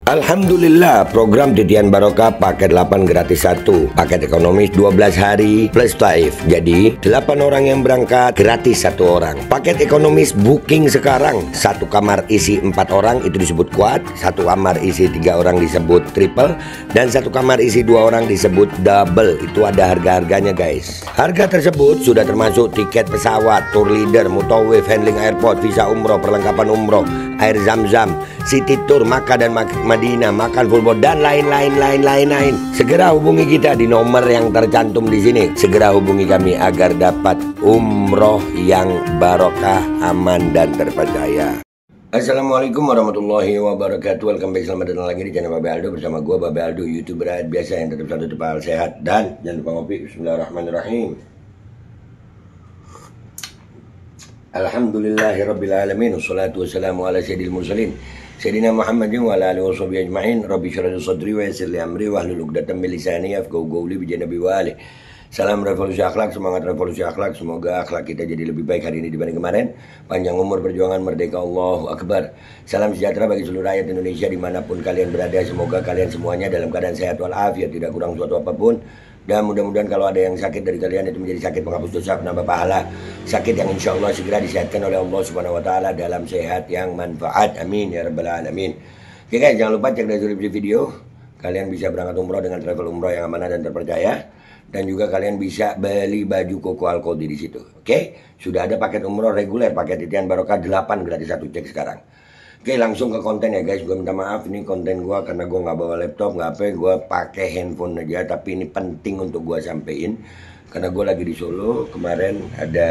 Alhamdulillah, program Titian Barokah paket 8 gratis 1, paket ekonomis 12 hari plus taif. Jadi 8 orang yang berangkat gratis 1 orang. Paket ekonomis booking sekarang, 1 kamar isi 4 orang itu disebut quad, 1 kamar isi 3 orang disebut triple, dan 1 kamar isi 2 orang disebut double. Itu ada harga-harganya guys. Harga tersebut sudah termasuk tiket pesawat, tour leader, mutawif, handling airport, visa umroh, perlengkapan umroh, air zam-zam, city tour, Makkah dan Madinah, makan full board, dan lain-lain. Segera hubungi kita di nomor yang tercantum di sini. Segera hubungi kami agar dapat umroh yang barokah, aman dan terpercaya. Assalamualaikum warahmatullahi wabarakatuh. Welcome back, selamat datang lagi di channel Babe Aldo bersama gue Babe Aldo, YouTuber rakyat biasa yang tetap satu tepal sehat. Dan jangan lupa ngopi. Bismillahirrahmanirrahim. Alhamdulillahirrabbilalamin. Wassalatu wassalamu ala sayyidil mursalin Sayyidina Muhammadin wa ala alihi wa sahbihi ajma'in. Rabbi syrah li sadri wa yassir li amri wa hlul 'uqdatam min lisani yafqahu qawli bi janabi wa ali. Salam revolusi akhlak, semangat revolusi akhlak. Semoga akhlak kita jadi lebih baik hari ini dibanding kemarin. Panjang umur, perjuangan, merdeka, Allahu Akbar. Salam sejahtera bagi seluruh rakyat Indonesia dimanapun kalian berada. Semoga kalian semuanya dalam keadaan sehat walafiat, tidak kurang suatu apapun. Dan mudah-mudahan kalau ada yang sakit dari kalian itu menjadi sakit penghapus dosa, penambah pahala. Sakit yang insya Allah segera disehatkan oleh Allah Subhanahu Wa Taala dalam sehat yang manfaat. Amin ya rabbal alamin. Oke guys, jangan lupa cek deskripsi video. Kalian bisa berangkat umroh dengan travel umroh yang amanah dan terpercaya. Dan juga kalian bisa beli baju koko alkodi di situ. Oke, sudah ada paket umroh reguler, paket Titian Barokah 8 gratis 1, cek sekarang. Oke, langsung ke konten ya guys. Gue minta maaf, ini konten gue karena gue nggak bawa laptop, nggak apa, gue pakai handphone aja. Tapi ini penting untuk gue sampein karena gue lagi di Solo. Kemarin ada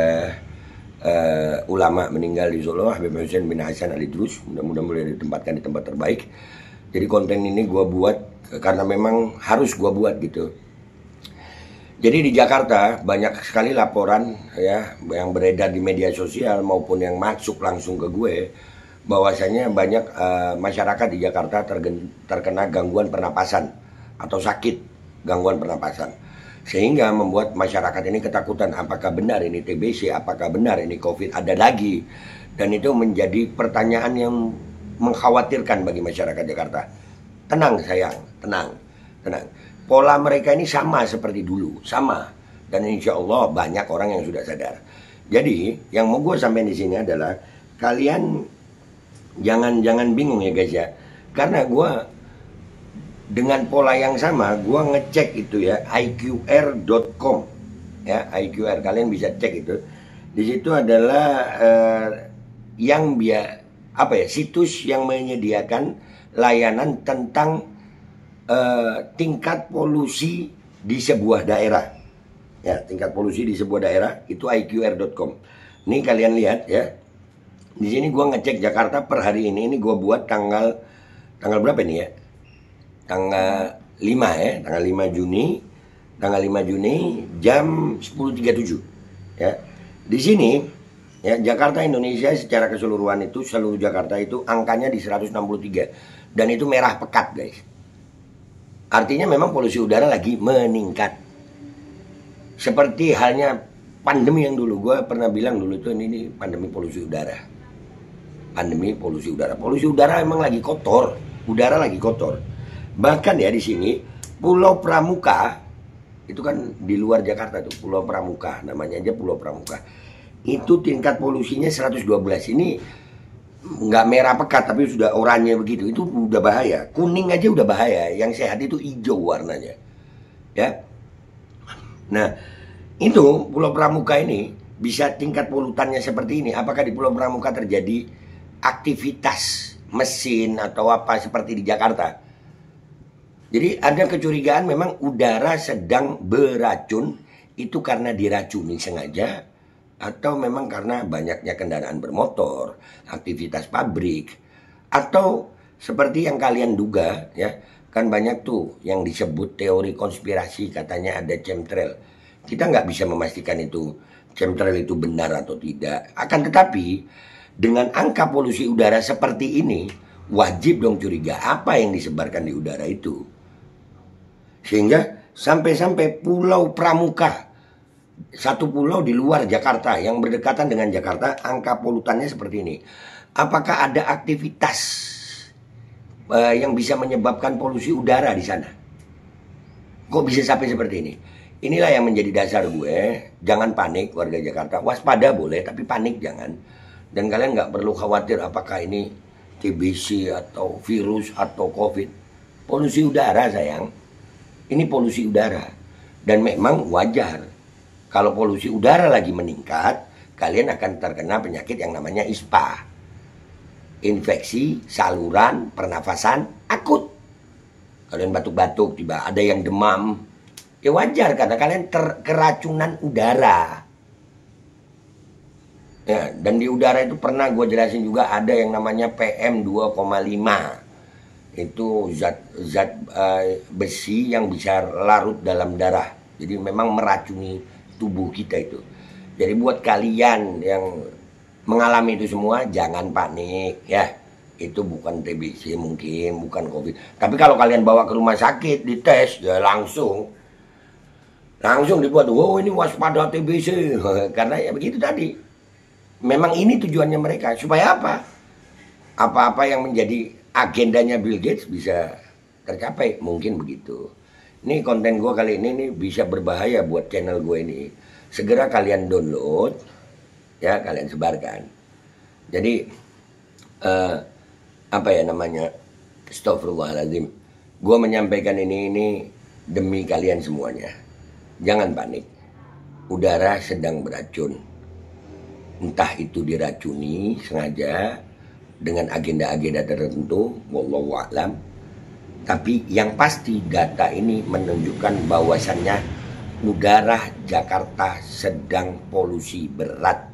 ulama meninggal di Solo, Habib Hussein bin Hasan Al Idrus. Mudah-mudahan boleh ditempatkan di tempat terbaik. Jadi konten ini gue buat karena memang harus gue buat gitu. Jadi di Jakarta banyak sekali laporan ya yang beredar di media sosial maupun yang masuk langsung ke gue, bahwasanya banyak masyarakat di Jakarta terkena gangguan pernapasan atau sakit gangguan pernapasan, sehingga membuat masyarakat ini ketakutan, apakah benar ini TBC, apakah benar ini COVID ada lagi. Dan itu menjadi pertanyaan yang mengkhawatirkan bagi masyarakat Jakarta. Tenang sayang, tenang. Pola mereka ini sama seperti dulu, sama. Dan insya Allah banyak orang yang sudah sadar. Jadi yang mau gue sampaikan di sini adalah kalian jangan bingung ya guys ya, karena gue dengan pola yang sama gue ngecek itu ya, iqr.com ya, iqr kalian bisa cek itu. Di situ adalah situs yang menyediakan layanan tentang tingkat polusi di sebuah daerah ya, tingkat polusi di sebuah daerah itu iqr.com. Ini kalian lihat ya. Di sini gua ngecek Jakarta per hari ini gue buat tanggal berapa nih ya? Tanggal 5 ya, tanggal 5 Juni jam 10.37 ya. Di sini ya, Jakarta Indonesia secara keseluruhan itu, seluruh Jakarta itu angkanya di 163 dan itu merah pekat guys. Artinya memang polusi udara lagi meningkat. Seperti halnya pandemi yang dulu, gue pernah bilang dulu tuh ini pandemi polusi udara. Pandemi polusi udara. Polusi udara emang lagi kotor, udara lagi kotor. Bahkan ya di sini Pulau Pramuka itu kan di luar Jakarta tuh, Pulau Pramuka, namanya aja Pulau Pramuka. Itu tingkat polusinya 112. Ini nggak merah pekat tapi sudah oranye begitu, itu udah bahaya. Kuning aja udah bahaya, yang sehat itu hijau warnanya ya. Nah itu Pulau Pramuka ini bisa tingkat polutannya seperti ini. Apakah di Pulau Pramuka terjadi aktivitas mesin atau apa seperti di Jakarta? Jadi ada kecurigaan memang udara sedang beracun. Itu karena diracuni sengaja, atau memang karena banyaknya kendaraan bermotor, aktivitas pabrik, atau seperti yang kalian duga ya, kan banyak tuh yang disebut teori konspirasi, katanya ada chemtrail. Kita nggak bisa memastikan itu chemtrail itu benar atau tidak. Akan tetapi dengan angka polusi udara seperti ini, wajib dong curiga apa yang disebarkan di udara itu. Sehingga sampai-sampai Pulau Pramuka, satu pulau di luar Jakarta yang berdekatan dengan Jakarta, angka polutannya seperti ini. Apakah ada aktivitas yang bisa menyebabkan polusi udara di sana. Kok bisa sampai seperti ini? Inilah yang menjadi dasar gue. Jangan panik warga Jakarta. Waspada boleh, tapi panik jangan. Dan kalian nggak perlu khawatir apakah ini TBC atau virus atau COVID. Polusi udara sayang. Ini polusi udara. Dan memang wajar. Kalau polusi udara lagi meningkat, kalian akan terkena penyakit yang namanya ISPA. Infeksi saluran pernafasan akut. Kalian batuk-batuk, tiba ada yang demam. Ya wajar karena kalian keracunan udara. Ya, dan di udara itu pernah gue jelasin juga ada yang namanya PM 2,5. Itu zat besi yang bisa larut dalam darah. Jadi memang meracuni tubuh kita itu. Jadi buat kalian yang mengalami itu semua jangan panik ya. Itu bukan TBC mungkin, bukan COVID. Tapi kalau kalian bawa ke rumah sakit dites ya langsung dibuat, oh ini waspada TBC. Karena ya begitu tadi. Memang ini tujuannya mereka. Supaya apa? Apa-apa yang menjadi agendanya Bill Gates bisa tercapai. Mungkin begitu. Ini konten gue kali ini bisa berbahaya buat channel gue ini. Segera kalian download. Ya, kalian sebarkan. Jadi, apa ya namanya? Astagfirullahaladzim. Gue menyampaikan ini demi kalian semuanya. Jangan panik. Udara sedang beracun. Entah itu diracuni sengaja dengan agenda-agenda tertentu, wallahu a'lam. Tapi yang pasti data ini menunjukkan bahwasannya udara Jakarta sedang polusi berat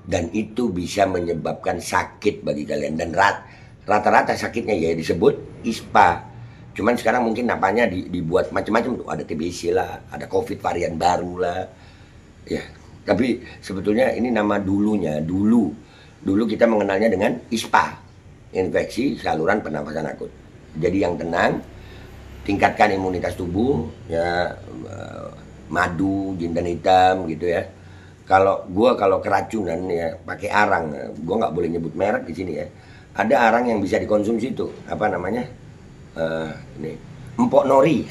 dan itu bisa menyebabkan sakit bagi kalian. Dan rata-rata sakitnya ya disebut ISPA. Cuman sekarang mungkin namanya dibuat macam-macam tuh, ada TBC lah, ada COVID varian baru lah. Ya, tapi sebetulnya ini nama dulunya. Dulu kita mengenalnya dengan ISPA, infeksi saluran pernafasan akut. Jadi yang tenang, tingkatkan imunitas tubuh, ya madu, jintan hitam gitu ya. Kalau keracunan ya pakai arang, gua nggak boleh nyebut merek di sini ya. Ada arang yang bisa dikonsumsi tuh, apa namanya? Ini empok nori,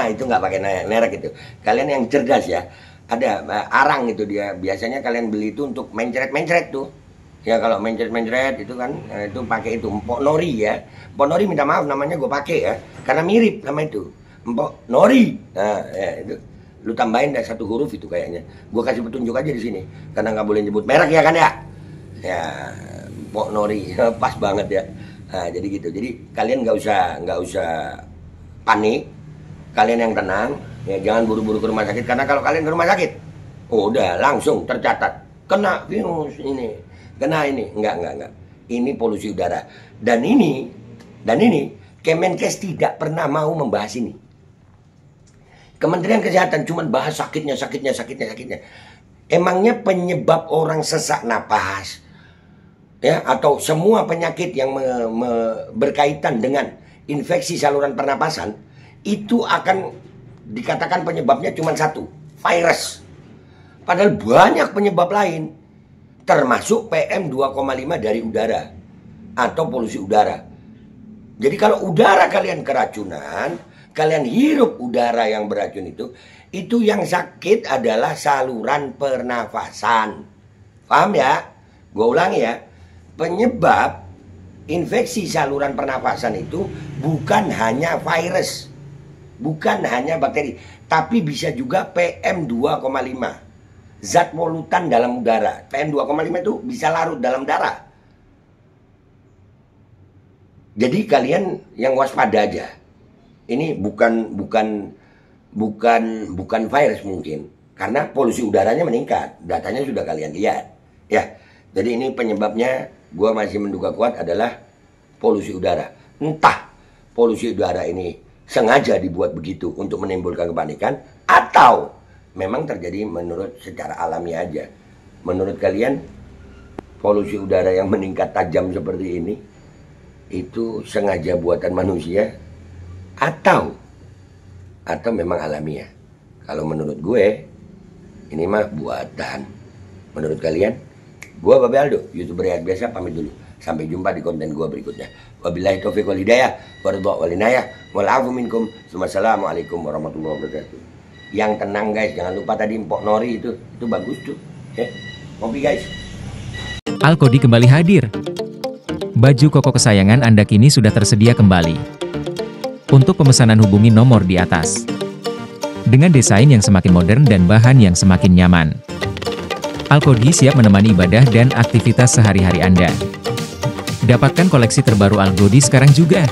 itu nggak pakai merek itu. Kalian yang cerdas ya, ada arang itu dia biasanya kalian beli itu untuk mencret-mencret tuh. Ya kalau mencret-mencret itu kan itu pakai itu empok nori ya. Empok nori minta maaf namanya gue pakai ya, karena mirip nama itu empok nori. Nah ya, itu lu tambahin dah satu huruf itu kayaknya. Gue kasih petunjuk aja di sini karena nggak boleh nyebut merek ya kan ya. Ya empok nori pas banget ya. Nah, jadi gitu. Jadi kalian nggak usah panik. Kalian yang tenang. Ya jangan buru-buru ke rumah sakit karena kalau kalian ke rumah sakit, udah langsung tercatat kena virus ini, kena ini. Enggak. Ini polusi udara. Dan ini Kemenkes tidak pernah mau membahas ini. Kementerian Kesehatan cuma bahas sakitnya. Emangnya penyebab orang sesak napas ya atau semua penyakit yang berkaitan dengan infeksi saluran pernapasan itu akan dikatakan penyebabnya cuma satu, virus. Padahal banyak penyebab lain, termasuk PM 2,5 dari udara atau polusi udara. Jadi kalau udara kalian keracunan, kalian hirup udara yang beracun itu yang sakit adalah saluran pernafasan. Paham ya? Gue ulangi ya. Penyebab infeksi saluran pernafasan itu bukan hanya virus, bukan hanya bakteri, tapi bisa juga PM 2,5. Zat polutan dalam udara. PM 2,5 itu bisa larut dalam darah. Jadi kalian yang waspada aja. Ini bukan virus mungkin, karena polusi udaranya meningkat. Datanya sudah kalian lihat. Ya. Jadi ini penyebabnya gue masih menduga kuat adalah polusi udara. Entah polusi udara ini sengaja dibuat begitu untuk menimbulkan kepanikan atau memang terjadi menurut secara alami aja. Menurut kalian polusi udara yang meningkat tajam seperti ini itu sengaja buatan manusia atau memang alamiah? Kalau menurut gue ini mah buatan. Menurut kalian? Gua Babe Aldo, YouTuber yang biasa, pamit dulu. Sampai jumpa di konten gua berikutnya. Wabillahi taufiq wal hidayah, waridha wal inayah, wal afu minkum. Wassalamualaikum warahmatullahi wabarakatuh. Yang tenang guys, jangan lupa tadi Mpok Nori itu bagus tuh. Kopi guys. Alkodi kembali hadir. Baju koko kesayangan Anda kini sudah tersedia kembali. Untuk pemesanan hubungi nomor di atas. Dengan desain yang semakin modern dan bahan yang semakin nyaman. Alkodi siap menemani ibadah dan aktivitas sehari-hari Anda. Dapatkan koleksi terbaru Alkodi sekarang juga.